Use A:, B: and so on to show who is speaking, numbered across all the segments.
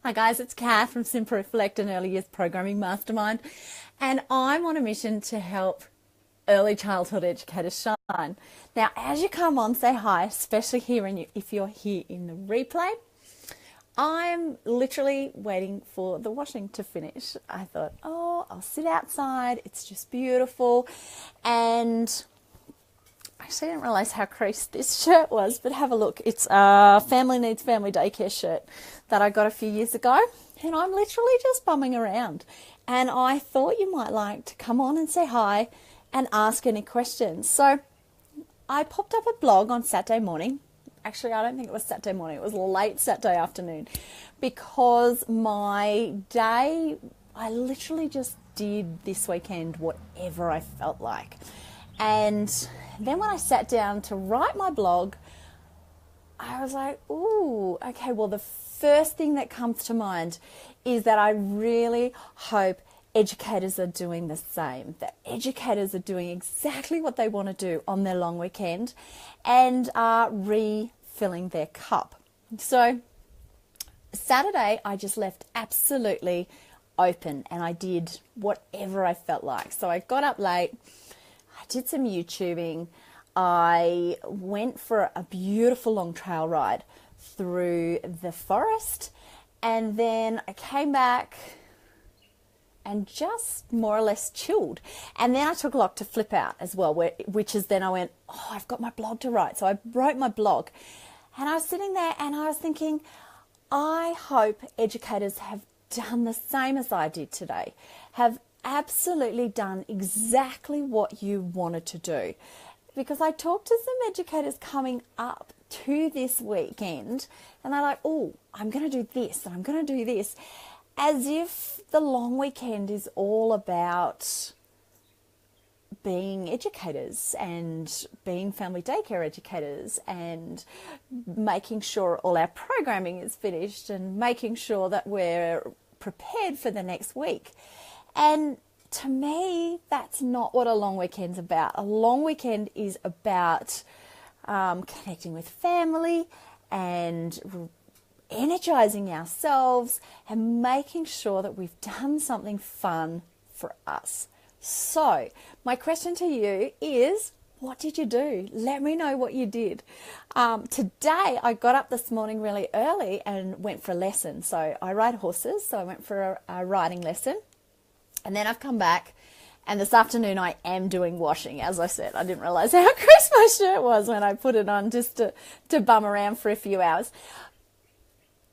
A: Hi guys, it's Kath from Simple Reflect and Early Years Programming Mastermind, and I'm on a mission to help early childhood educators shine. Now, as you come on, say hi, especially if you're here in the replay. I'm literally waiting for the washing to finish. I thought, I'll sit outside. It's just beautiful. And actually, I didn't realize how creased this shirt was, but have a look. It's a Family Needs Family Daycare shirt that I got a few years ago, and I'm literally just bumming around. And I thought you might like to come on and say hi and ask any questions. So I popped up a blog on Saturday morning. Actually, I don't think it was Saturday morning. It was late Saturday afternoon, because my day, I literally just did this weekend whatever I felt like. And then when I sat down to write my blog, I was like, ooh, okay, well, the first thing that comes to mind is that I really hope educators are doing the same, that educators are doing exactly what they want to do on their long weekend and are refilling their cup. So Saturday, I just left absolutely open and I did whatever I felt like. So I got up late. I did some YouTubing. I went for a beautiful long trail ride through the forest, and then I came back and just more or less chilled. And then I took a lot to flip out as well, which is then I went, I've got my blog to write. So I wrote my blog, and I was sitting there and I was thinking, I hope educators have done the same as I did today, have absolutely done exactly what you wanted to do. Because I talked to some educators coming up to this weekend, and they're like, I'm going to do this and I'm going to do this, as if the long weekend is all about being educators and being family daycare educators and making sure all our programming is finished and making sure that we're prepared for the next week. And to me, that's not what a long weekend's about. A long weekend is about connecting with family and energizing ourselves and making sure that we've done something fun for us. So my question to you is, what did you do? Let me know what you did. Today, I got up this morning really early and went for a lesson. So I ride horses, so I went for a riding lesson. And then I've come back, and this afternoon I am doing washing. As I said, I didn't realize how crisp my shirt was when I put it on just to bum around for a few hours.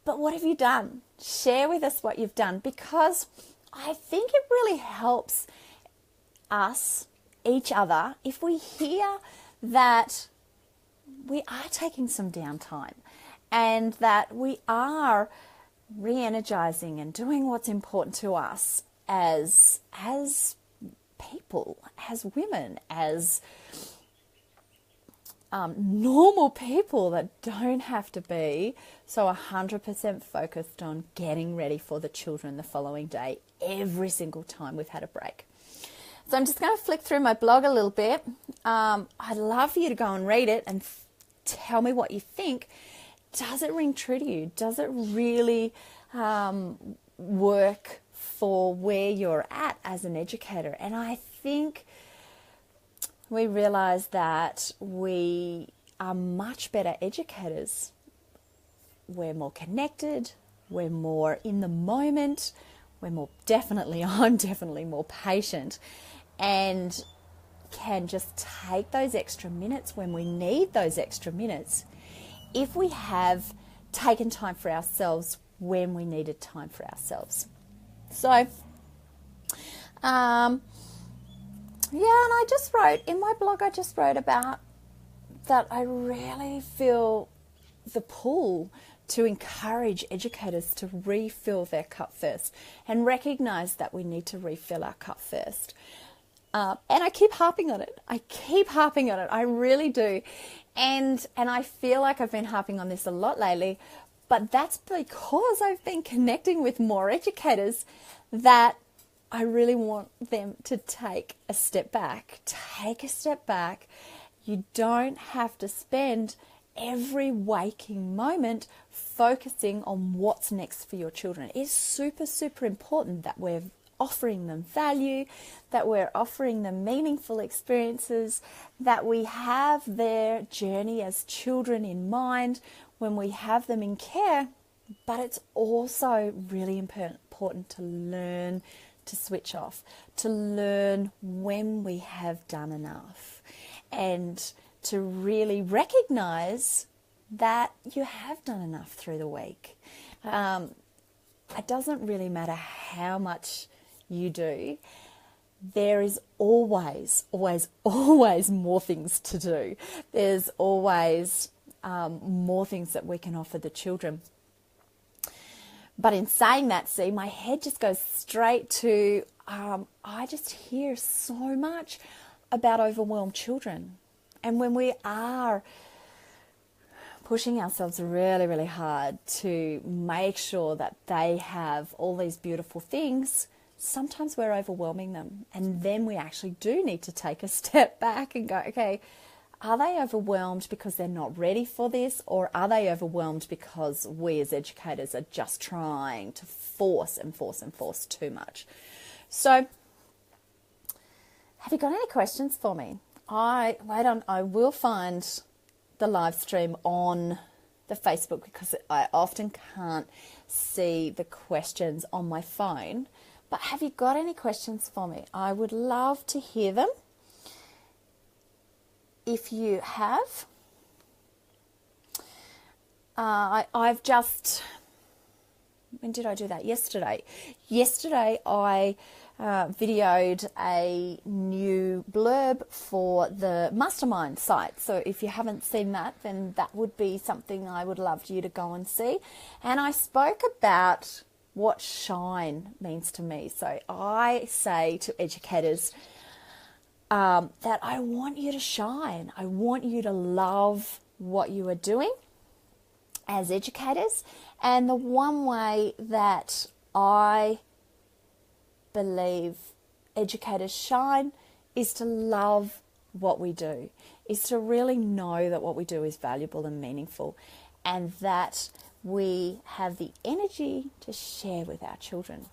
A: But what have you done? Share with us what you've done, because I think it really helps us, each other, if we hear that we are taking some downtime and that we are re-energizing and doing what's important to us as people, as women, as normal people that don't have to be so 100% focused on getting ready for the children the following day every single time we've had a break. So I'm just going to flick through my blog a little bit. I'd love for you to go and read it and tell me what you think. Does it ring true to you? Does it really work for where you're at as an educator? And I think we realize that we are much better educators. We're more connected. We're more in the moment. I'm definitely more patient, and can just take those extra minutes when we need those extra minutes if we have taken time for ourselves when we needed time for ourselves. So, and I just wrote, in my blog, about that I really feel the pull to encourage educators to refill their cup first and recognize that we need to refill our cup first. And I keep harping on it. I really do. And I feel like I've been harping on this a lot lately, but that's because I've been connecting with more educators that I really want them to take a step back. You don't have to spend every waking moment focusing on what's next for your children. It's super, super important that we're offering them value, that we're offering them meaningful experiences, that we have their journey as children in mind when we have them in care. But it's also really important to learn to switch off, to learn when we have done enough, and to really recognize that you have done enough through the week. It doesn't really matter how much you do. There is always more things to do. There's always more things that we can offer the children. But in saying that, see, my head just goes straight to, I just hear so much about overwhelmed children. And when we are pushing ourselves really, really hard to make sure that they have all these beautiful things, sometimes we're overwhelming them. And then we actually do need to take a step back and go, okay, are they overwhelmed because they're not ready for this? Or are they overwhelmed because we as educators are just trying to force too much? So have you got any questions for me? I will find the live stream on the Facebook because I often can't see the questions on my phone. But have you got any questions for me? I would love to hear them. If you have, I've just, when did I do that? Yesterday I videoed a new blurb for the Mastermind site. So if you haven't seen that, then that would be something I would love you to go and see. And I spoke about what shine means to me. So I say to educators, that I want you to shine. I want you to love what you are doing as educators. And the one way that I believe educators shine is to love what we do, is to really know that what we do is valuable and meaningful, and that we have the energy to share with our children.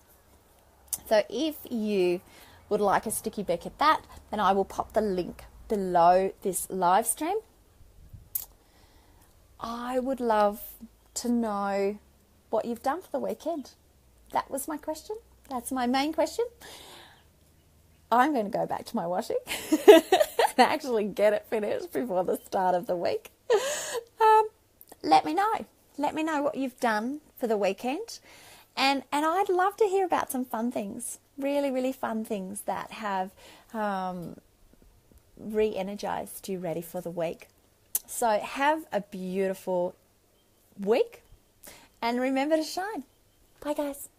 A: So if you would like a sticky beak at that, then I will pop the link below this live stream. I would love to know what you've done for the weekend. That was my question. That's my main question. I'm going to go back to my washing and actually get it finished before the start of the week. Let me know. Let me know what you've done for the weekend. And I'd love to hear about some fun things, really, really fun things that have re-energized you ready for the week. So have a beautiful week and remember to shine. Bye, guys.